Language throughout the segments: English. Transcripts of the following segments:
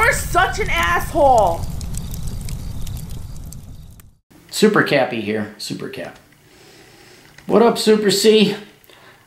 You're such an asshole. Super Cappy here. Super Cap. What up, Super C?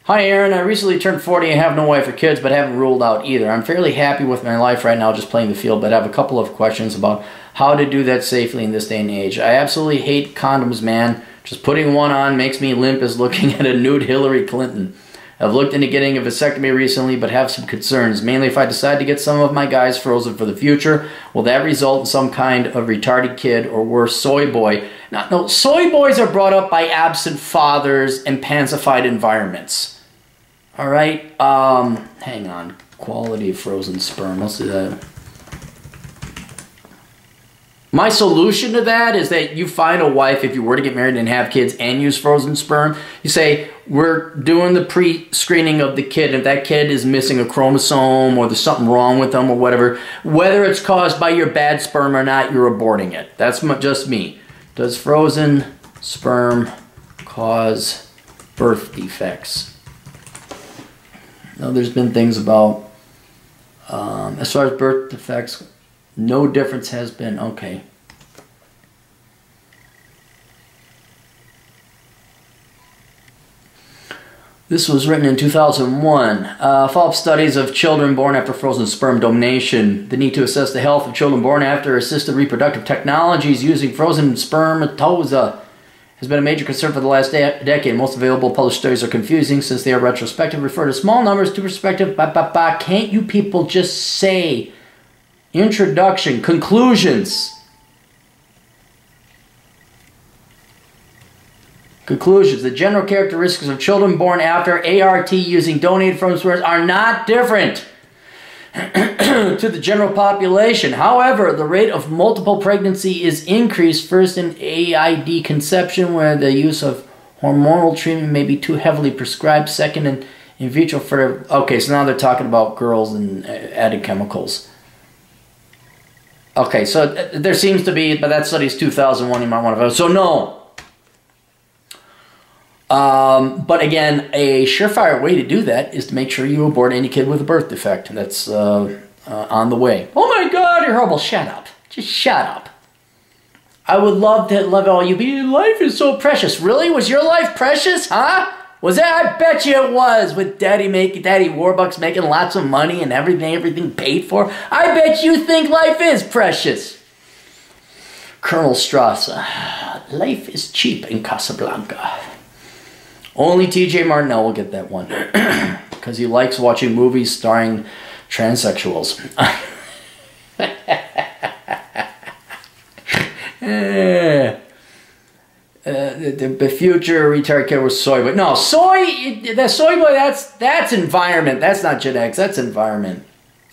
Hi, Aaron. I recently turned 40 and have no wife or kids, but haven't ruled out either. I'm fairly happy with my life right now, just playing the field, but I have a couple of questions about how to do that safely in this day and age. I absolutely hate condoms, man. Just putting one on makes me limp as looking at a nude Hillary Clinton. I've looked into getting a vasectomy recently, but have some concerns. Mainly if I decide to get some of my guys frozen for the future, will that result in some kind of retarded kid or worse, soy boy? No, soy boys are brought up by absent fathers and pansified environments. All right, hang on. Quality of frozen sperm. Let's do that. My solution to that is that you find a wife, if you were to get married and have kids and use frozen sperm, you say, we're doing the pre-screening of the kid. If that kid is missing a chromosome or there's something wrong with them or whatever, whether it's caused by your bad sperm or not, you're aborting it. That's just me. Does frozen sperm cause birth defects? Now, there's been things about, as far as birth defects, no difference has been, okay. This was written in 2001. Follow-up studies of children born after frozen sperm donation. The need to assess the health of children born after assisted reproductive technologies using frozen spermatozoa has been a major concern for the last decade. Most available published studies are confusing since they are retrospective, refer to small numbers, to perspective, Can't you people just say introduction, conclusions? Conclusions. The general characteristics of children born after ART using donated frozen sperm are not different to the general population. However, the rate of multiple pregnancy is increased first in AID conception, where the use of hormonal treatment may be too heavily prescribed. Second, in vitro for... Okay, so now they're talking about girls and added chemicals. Okay, so there seems to be, but that study's 2001, you might want to vote. So no. But again, a surefire way to do that is to make sure you abort any kid with a birth defect. That's on the way. Oh my God, you're horrible. Shut up. Just shut up. I would love to love all you, but your life is so precious. Really? Was your life precious, huh? Was that? I bet you it was, with Daddy Warbucks making lots of money and everything paid for. I bet you think life is precious. Colonel Strauss, life is cheap in Casablanca. Only TJ Martinell will get that one. Because he likes watching movies starring transsexuals. The future retarded kid was soy boy. No, the soy boy, that's environment. That's not genetics, that's environment.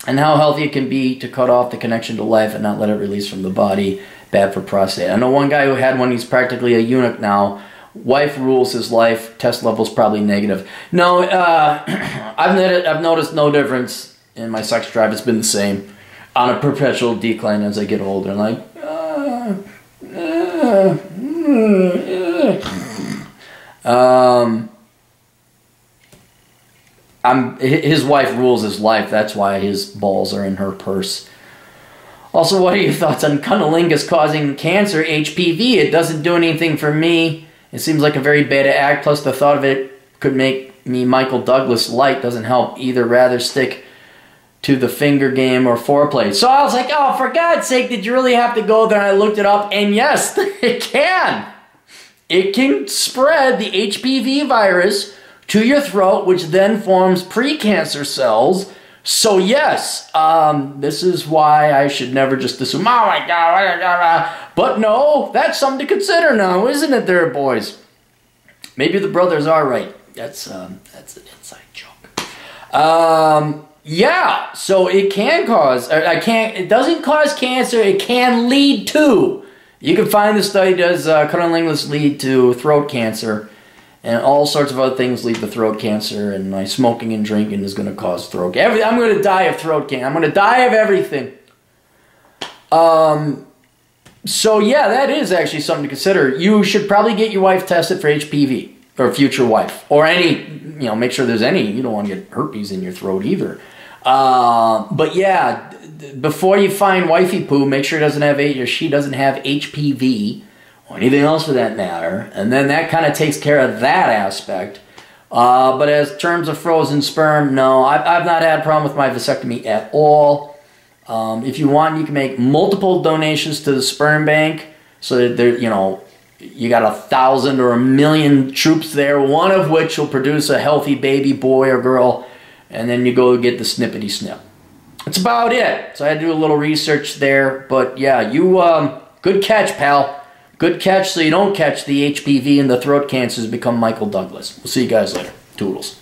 And how healthy it can be to cut off the connection to life and not let it release from the body. Bad for prostate. I know one guy who had one, he's practically a eunuch now. Wife rules his life. Test level's probably negative. No, I've noticed no difference in my sex drive. It's been the same, on a perpetual decline as I get older. Like, his wife rules his life. That's why his balls are in her purse. Also, what are your thoughts on cunnilingus causing cancer, HPV? It doesn't do anything for me. It seems like a very beta act, plus the thought of it could make me Michael Douglas light. Doesn't help either. Rather stick to the finger game or foreplay. So I was like, oh, for God's sake, did you really have to go there? And I looked it up, and yes, it can. It can spread the HPV virus to your throat, which then forms precancer cells. So yes, this is why I should never just assume, oh my God, but no, that's something to consider now, isn't it there, boys? Maybe the brothers are right. That's an inside joke. Yeah, so it can cause, it doesn't cause cancer, it can lead to. You can find the study, does cunnilingus lead to throat cancer? And all sorts of other things lead to throat cancer, and my smoking and drinking is going to cause throat cancer. I'm going to die of throat cancer. I'm going to die of everything. So yeah, that is actually something to consider. You should probably get your wife tested for HPV, or future wife, or any, make sure there's any. You don't want to get herpes in your throat either. But yeah, before you find wifey poo, make sure it doesn't have she doesn't have HPV or anything else for that matter, and then that kind of takes care of that aspect. But as terms of frozen sperm, no, I've not had a problem with my vasectomy at all. If you want, you can make multiple donations to the sperm bank, so that there, you got 1,000 or 1,000,000 troops there, one of which will produce a healthy baby, boy or girl, and then you go get the snippity snip. That's about it. So I had to do a little research there, but yeah, you good catch, pal. Good catch, so you don't catch the HPV and the throat cancers, become Michael Douglas. We'll see you guys later. Toodles.